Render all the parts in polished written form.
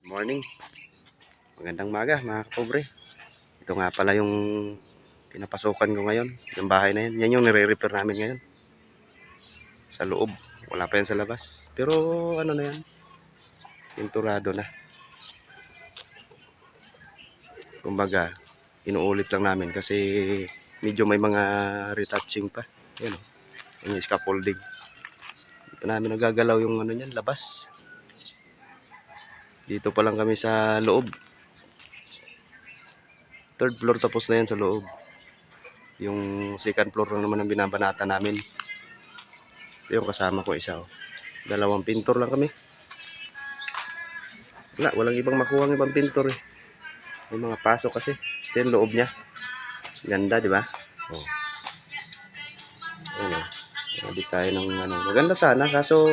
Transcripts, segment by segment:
Morning, magandang maga mga kapobre. Ito nga pala yung pinapasukan ko ngayon, yung bahay na yan. Yan yung nire-repair namin ngayon. Sa loob, wala pa yan sa labas. Pero ano na yan, pinturado na. Kumbaga, inuulit lang namin kasi medyo may mga retouching pa. Yan o, yung scaffolding. Hindi pa namin nagagalaw yung ano yan, labas. Dito pa lang kami sa loob. Third floor tapos na yan sa loob. Yung second floor lang naman ang binabanata namin. Ito yung kasama ko isa. Oh. Dalawang pintor lang kami. Walang ibang makuha ng ibang pintor eh. May mga pasok kasi. Ito yung loob niya. Ganda, di ba? Oh. Ayan oh. Mga design ng ano. Maganda sana kaso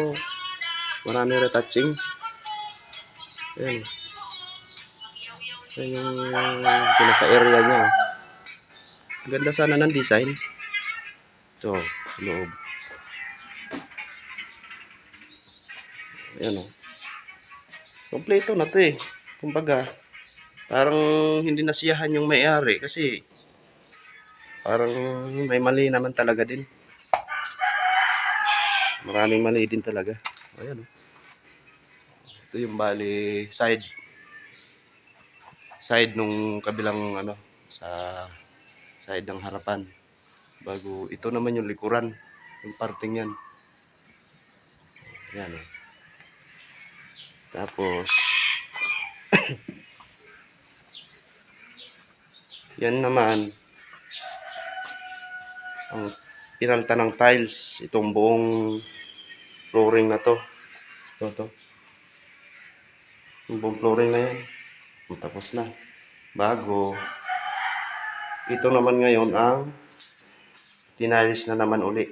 marami retouching. Ayan. Ayan yung pinaka-area niya. Ganda sana ng design. Ito, loob. Ayan oh. Kompleto na to eh. Kumbaga, parang hindi nasiyahan yung may-ari kasi parang may mali naman talaga din. Maraming mali din talaga. Ayan oh. Ito yung bali side nung kabilang ano sa side ng harapan. Bago ito naman yung likuran, yung parting yan. Ayan oh. Tapos yan naman ang pinalta ng tiles, itong buong flooring na to. Ito. Yung buong flooring na yan. Tapos na. Bago, ito naman ngayon ang tinalis na naman uli.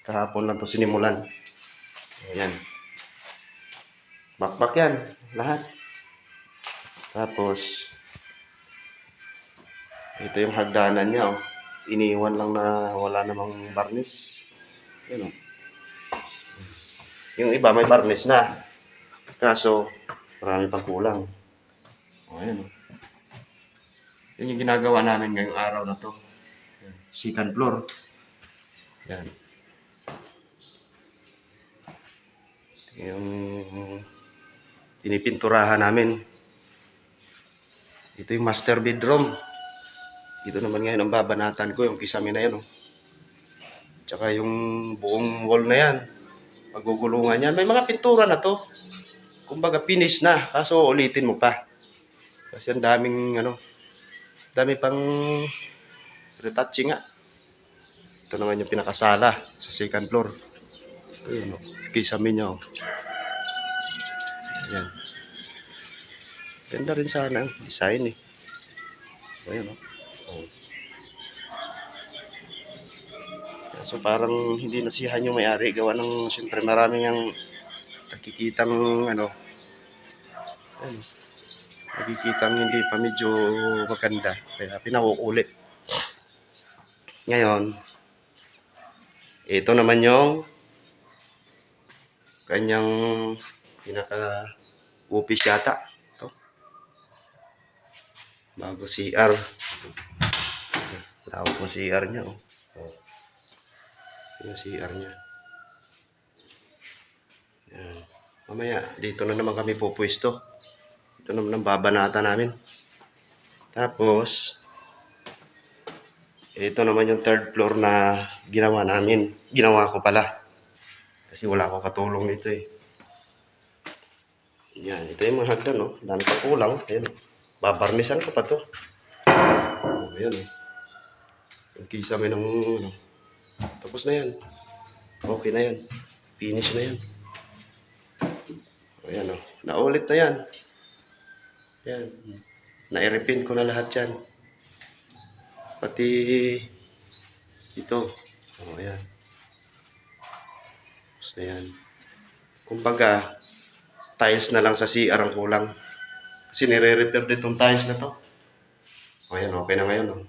Kahapon lang to sinimulan. Ayan. Bakbak yan. Lahat. Tapos, ito yung hagdanan niya. Oh. Iniwan lang na wala namang varnish. Ayan oh. Yung iba may varnish na. Kaso, marami pang kulang. Ayan oh. Yan yung ginagawa namin ngayong araw na to. Second floor. Yan. Yung tinipinturahan namin. Ito yung master bedroom. Ito naman ngayon ang babanatan ko, yung kisame na yan. Oh. Tsaka yung buong wall na yan. Magugulungan yan. May mga pintura na to. Kumbaga finish na. Kaso ulitin mo pa. Kasi ang daming ano. Dami pang retouching nga. Ito naman yung pinakasala sa second floor. Ayun, oh. Kisame niya. Oh. Ayan. Ganda rin sana ang design eh. Ayan o. Oh. So parang hindi nasiyahan yung may-ari. Gawa ng siyempre maraming ang nakikitang ano. Ayan. Nakikitang hindi pa medyo maganda. Kaya pinauulit. Ngayon, ito naman yung kanyang pinaka-office yata. Ito. Bago CR. Tawag mo CR niya. Oh. Oh. Yung CR niya. Yan. Mamaya, dito na naman kami pupwesto. Ito naman ang babanata namin. Tapos, ito naman yung third floor na ginawa namin. Ginawa ko pala. Kasi wala akong katulong nito eh. Yan, ito yung mga hagdan, no? Dami pa kulang. Ayan, babarnisan ko pa to. Oh, ayan, eh. Yung kisame ng, ano. Tapos na yan. Okay na yan. Finish na yan. Ayan, oh. Naulit na yan. Yan. Na-repin ko na lahat yan. Pati ito. Oh, ayan. Tapos na yan. Kumbaga, tiles na lang sa CR ang kulang. Kasi nire-repair din itong tiles na to. O yan, okay na ngayon. Oh.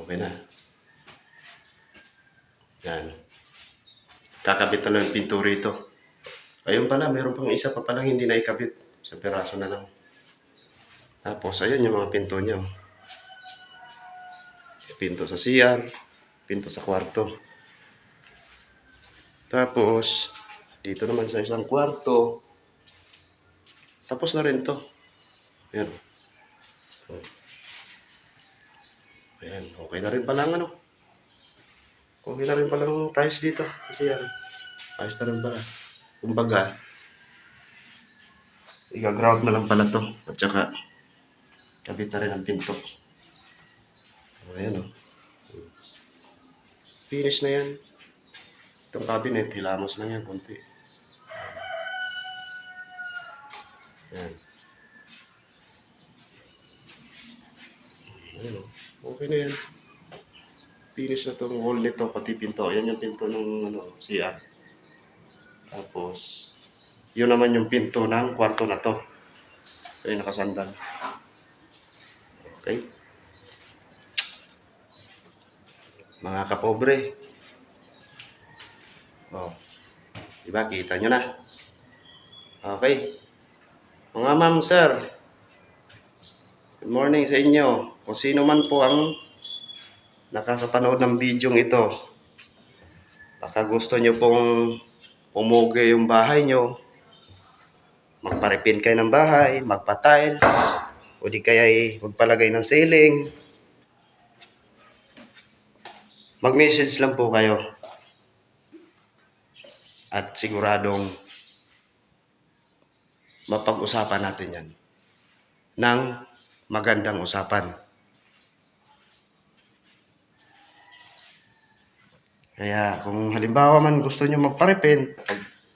Okay na. Yan. Kakabit na lang yung pinto rito. Ayun pala, meron pang isa pa palang hindi naikabit. Sa piraso na lang. Tapos, ayun yung mga pinto niya. Oh. Pinto sa CR, pinto sa kwarto. Tapos, dito naman sa isang kwarto, tapos na rin to. Ayan. Ayan, okay na rin pala ang ano. Okay na rin pala ang tiles dito. Kasi yan, ayos na rin pala. Kumbaga, i-grout na lang pala to. At saka, kabit na rin ang pinto. Ayan o. Finish na yan. Itong cabinet, hilamos lang yan konti. Ayan. Ayan o. Okay na yan. Finish na tong wall nito, pati pinto. Ayan yung pinto ng ano, CR. Tapos, yun naman yung pinto ng kwarto na to. Ayan, nakasandal. Okay? Mga kapobre. Oh. Diba, kita nyo na. Okay. Mga ma'am, sir. Good morning sa inyo. Kung sino man po ang nakakapanood ng video ito, baka gusto nyo pong pumugi yung bahay nyo, magparepin kayo ng bahay, magpa-tiles, o di kaya magpalagay ng ceiling, mag-message lang po kayo. At siguradong mapag-usapan natin yan ng magandang usapan. Kaya kung halimbawa man gusto nyo magparepin,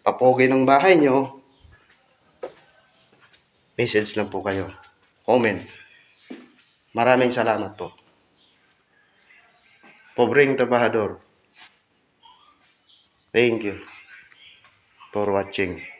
papogi ng bahay nyo, message lang po kayo. Comment. Maraming salamat po. Pobreng trabahador. Thank you for watching.